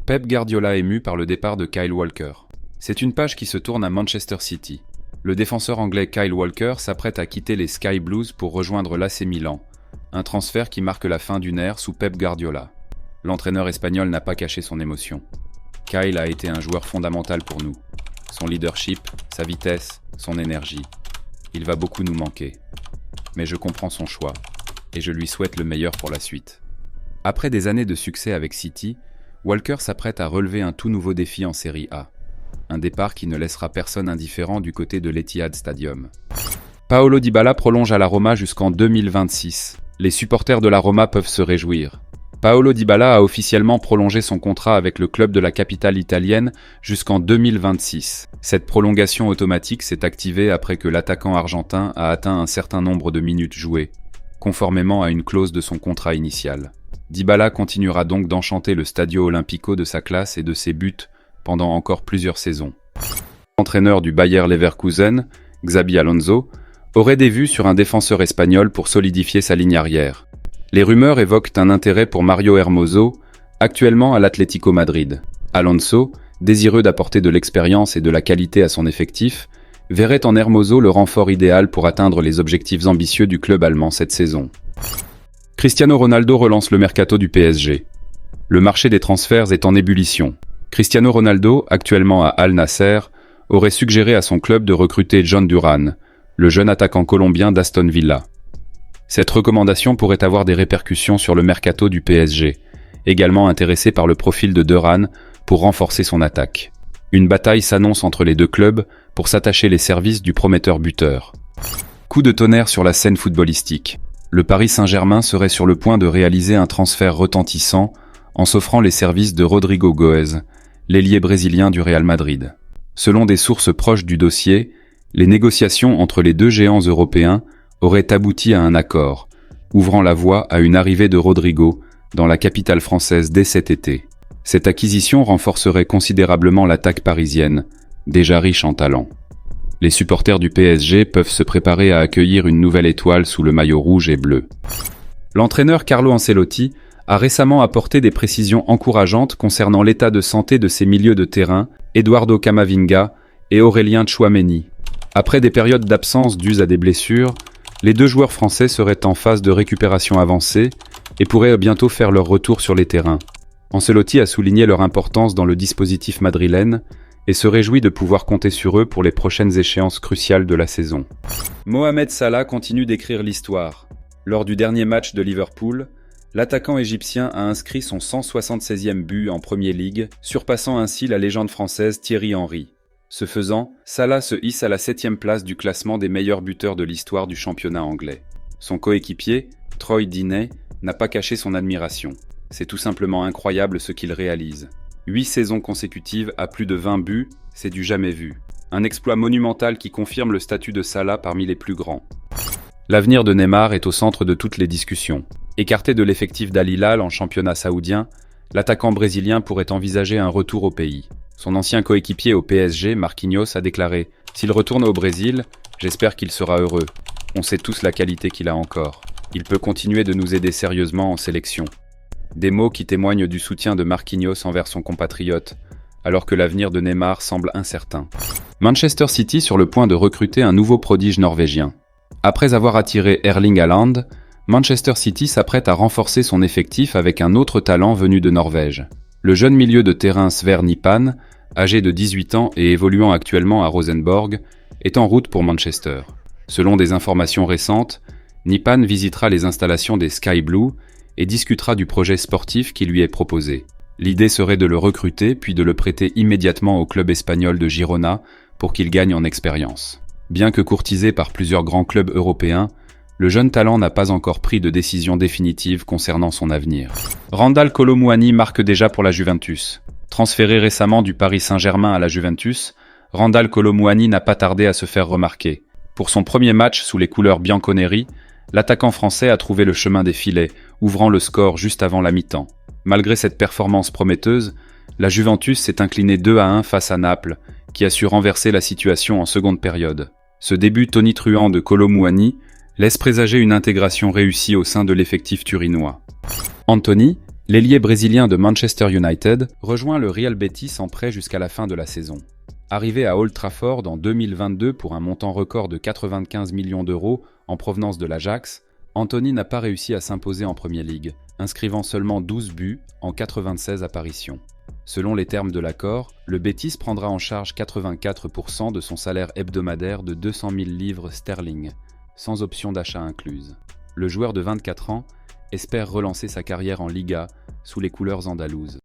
Pep Guardiola ému par le départ de Kyle Walker. C'est une page qui se tourne à Manchester City. Le défenseur anglais Kyle Walker s'apprête à quitter les Sky Blues pour rejoindre l'AC Milan, un transfert qui marque la fin d'une ère sous Pep Guardiola. L'entraîneur espagnol n'a pas caché son émotion. Kyle a été un joueur fondamental pour nous. Son leadership, sa vitesse, son énergie. Il va beaucoup nous manquer. Mais je comprends son choix, et je lui souhaite le meilleur pour la suite. Après des années de succès avec City, Walker s'apprête à relever un tout nouveau défi en Serie A. Un départ qui ne laissera personne indifférent du côté de l'Etihad Stadium. Paulo Dybala prolonge à la Roma jusqu'en 2026. Les supporters de la Roma peuvent se réjouir. Paulo Dybala a officiellement prolongé son contrat avec le club de la capitale italienne jusqu'en 2026. Cette prolongation automatique s'est activée après que l'attaquant argentin a atteint un certain nombre de minutes jouées, conformément à une clause de son contrat initial. Dybala continuera donc d'enchanter le Stadio Olimpico de sa classe et de ses buts pendant encore plusieurs saisons. L'entraîneur du Bayer Leverkusen, Xabi Alonso, aurait des vues sur un défenseur espagnol pour solidifier sa ligne arrière. Les rumeurs évoquent un intérêt pour Mario Hermoso, actuellement à l'Atlético Madrid. Alonso, désireux d'apporter de l'expérience et de la qualité à son effectif, verrait en Hermoso le renfort idéal pour atteindre les objectifs ambitieux du club allemand cette saison. Cristiano Ronaldo relance le mercato du PSG. Le marché des transferts est en ébullition. Cristiano Ronaldo, actuellement à Al Nasser, aurait suggéré à son club de recruter John Duran, le jeune attaquant colombien d'Aston Villa. Cette recommandation pourrait avoir des répercussions sur le mercato du PSG, également intéressé par le profil de Duran pour renforcer son attaque. Une bataille s'annonce entre les deux clubs pour s'attacher les services du prometteur buteur. Coup de tonnerre sur la scène footballistique. Le Paris Saint-Germain serait sur le point de réaliser un transfert retentissant en s'offrant les services de Rodrigo Goes, l'ailier brésilien du Real Madrid. Selon des sources proches du dossier, les négociations entre les deux géants européens auraient abouti à un accord, ouvrant la voie à une arrivée de Rodrigo dans la capitale française dès cet été. Cette acquisition renforcerait considérablement l'attaque parisienne, déjà riche en talent. Les supporters du PSG peuvent se préparer à accueillir une nouvelle étoile sous le maillot rouge et bleu. L'entraîneur Carlo Ancelotti a récemment apporté des précisions encourageantes concernant l'état de santé de ses milieux de terrain, Eduardo Camavinga et Aurélien Tchouaméni. Après des périodes d'absence dues à des blessures, les deux joueurs français seraient en phase de récupération avancée et pourraient bientôt faire leur retour sur les terrains. Ancelotti a souligné leur importance dans le dispositif madrilène et se réjouit de pouvoir compter sur eux pour les prochaines échéances cruciales de la saison. Mohamed Salah continue d'écrire l'histoire. Lors du dernier match de Liverpool, l'attaquant égyptien a inscrit son 176e but en Premier League, surpassant ainsi la légende française Thierry Henry. Ce faisant, Salah se hisse à la 7e place du classement des meilleurs buteurs de l'histoire du championnat anglais. Son coéquipier, Troy Deeney, n'a pas caché son admiration. C'est tout simplement incroyable ce qu'il réalise. 8 saisons consécutives à plus de 20 buts, c'est du jamais vu. Un exploit monumental qui confirme le statut de Salah parmi les plus grands. L'avenir de Neymar est au centre de toutes les discussions. Écarté de l'effectif d'Al Hilal en championnat saoudien, l'attaquant brésilien pourrait envisager un retour au pays. Son ancien coéquipier au PSG, Marquinhos, a déclaré « S'il retourne au Brésil, j'espère qu'il sera heureux. On sait tous la qualité qu'il a encore. Il peut continuer de nous aider sérieusement en sélection. » Des mots qui témoignent du soutien de Marquinhos envers son compatriote, alors que l'avenir de Neymar semble incertain. Manchester City sur le point de recruter un nouveau prodige norvégien. Après avoir attiré Erling Haaland, Manchester City s'apprête à renforcer son effectif avec un autre talent venu de Norvège. Le jeune milieu de terrain Sverre Nipan, âgé de 18 ans et évoluant actuellement à Rosenborg, est en route pour Manchester. Selon des informations récentes, Nipan visitera les installations des Sky Blue et discutera du projet sportif qui lui est proposé. L'idée serait de le recruter puis de le prêter immédiatement au club espagnol de Girona pour qu'il gagne en expérience. Bien que courtisé par plusieurs grands clubs européens, le jeune talent n'a pas encore pris de décision définitive concernant son avenir. Randal Kolo Muani marque déjà pour la Juventus. Transféré récemment du Paris Saint-Germain à la Juventus, Randal Kolo Muani n'a pas tardé à se faire remarquer. Pour son premier match sous les couleurs bianconeri, l'attaquant français a trouvé le chemin des filets, ouvrant le score juste avant la mi-temps. Malgré cette performance prometteuse, la Juventus s'est inclinée 2-1 face à Naples, qui a su renverser la situation en seconde période. Ce début tonitruant de Kolo Muani laisse présager une intégration réussie au sein de l'effectif turinois. Anthony, L'ailier brésilien de Manchester United rejoint le Real Betis en prêt jusqu'à la fin de la saison. Arrivé à Old Trafford en 2022 pour un montant record de 95 millions d'euros en provenance de l'Ajax, Antony n'a pas réussi à s'imposer en Premier League, inscrivant seulement 12 buts en 96 apparitions. Selon les termes de l'accord, le Betis prendra en charge 84% de son salaire hebdomadaire de 200 000 livres sterling, sans option d'achat incluse. Le joueur de 24 ans espère relancer sa carrière en Liga sous les couleurs andalouses.